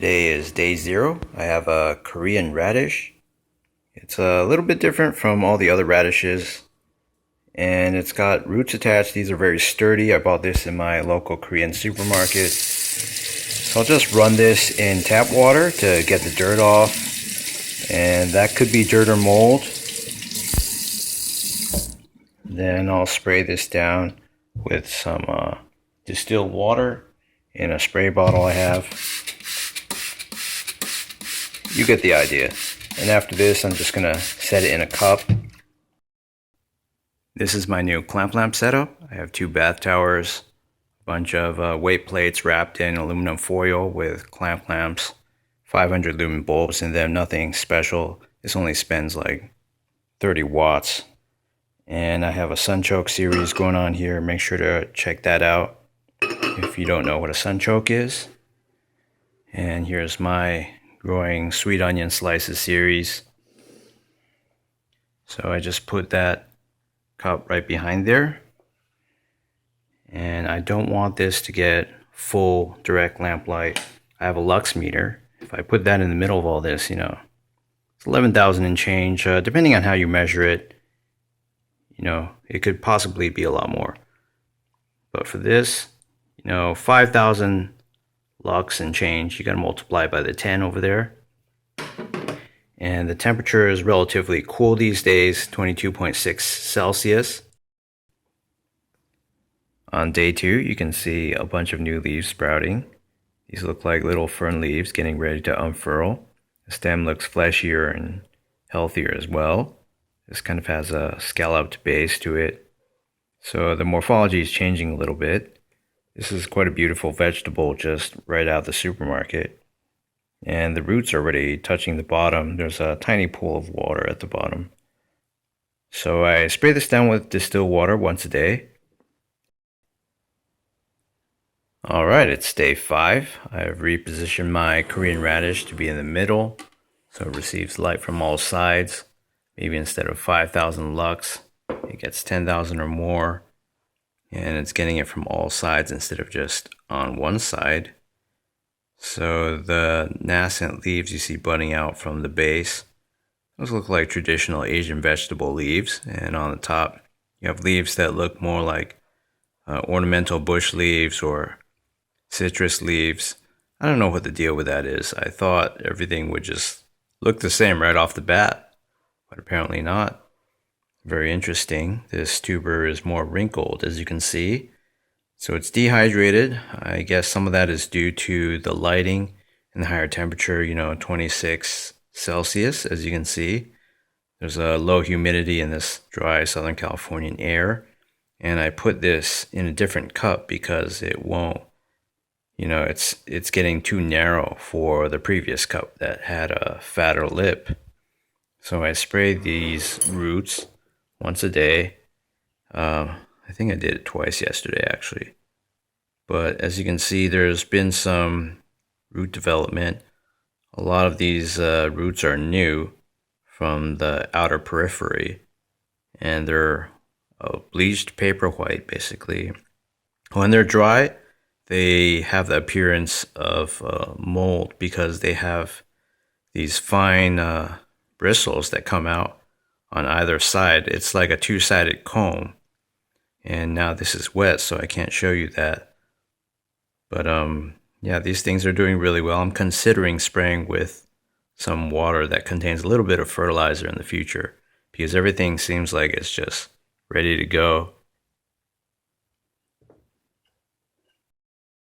Today is day 0. I have a Korean radish. It's a little bit different from all the other radishes, and it's got roots attached. These are very sturdy. I bought this in my local Korean supermarket. So I'll just run this in tap water to get the dirt off, and that could be dirt or mold. Then I'll spray this down with some distilled water in a spray bottle I have. You get the idea. And after this, I'm just gonna set it in a cup. This is my new clamp lamp setup. I have 2 bath towers, a bunch of weight plates wrapped in aluminum foil with clamp lamps, 500 lumen bulbs in them, nothing special. This only spends like 30 watts. And I have a sunchoke series going on here. Make sure to check that out if you don't know what a sunchoke is. And here's my growing sweet onion slices series. So I just put that cup right behind there. And I don't want this to get full direct lamp light. I have a lux meter. If I put that in the middle of all this, it's 11,000 and change. Depending on how you measure it, it could possibly be a lot more. But for this, 5,000 lux and change, you got to multiply by the 10 over there. And the temperature is relatively cool these days, 22.6 Celsius. On day 2, you can see a bunch of new leaves sprouting. These look like little fern leaves getting ready to unfurl. The stem looks fleshier and healthier as well. This kind of has a scalloped base to it. So the morphology is changing a little bit. This is quite a beautiful vegetable just right out of the supermarket. And the roots are already touching the bottom. There's a tiny pool of water at the bottom. So I spray this down with distilled water once a day. Alright, it's day 5. I've repositioned my Korean radish to be in the middle, so it receives light from all sides. Maybe instead of 5,000 lux, it gets 10,000 or more. And it's getting it from all sides instead of just on one side. So the nascent leaves you see budding out from the base, those look like traditional Asian vegetable leaves. And on the top, you have leaves that look more like ornamental bush leaves or citrus leaves. I don't know what the deal with that is. I thought everything would just look the same right off the bat, but apparently not. Very interesting. This tuber is more wrinkled, as you can see. So it's dehydrated. I guess some of that is due to the lighting and the higher temperature, 26 Celsius, as you can see. There's a low humidity in this dry Southern Californian air. And I put this in a different cup because it won't, it's getting too narrow for the previous cup that had a fatter lip. So I spray these roots once a day. I think I did it twice yesterday, actually. But as you can see, there's been some root development. A lot of these roots are new from the outer periphery, and they're bleached paper white, basically. When they're dry, they have the appearance of mold because they have these fine bristles that come out on either side. It's like a 2-sided comb. And now this is wet, so I can't show you that. But yeah, these things are doing really well. I'm considering spraying with some water that contains a little bit of fertilizer in the future, because everything seems like it's just ready to go.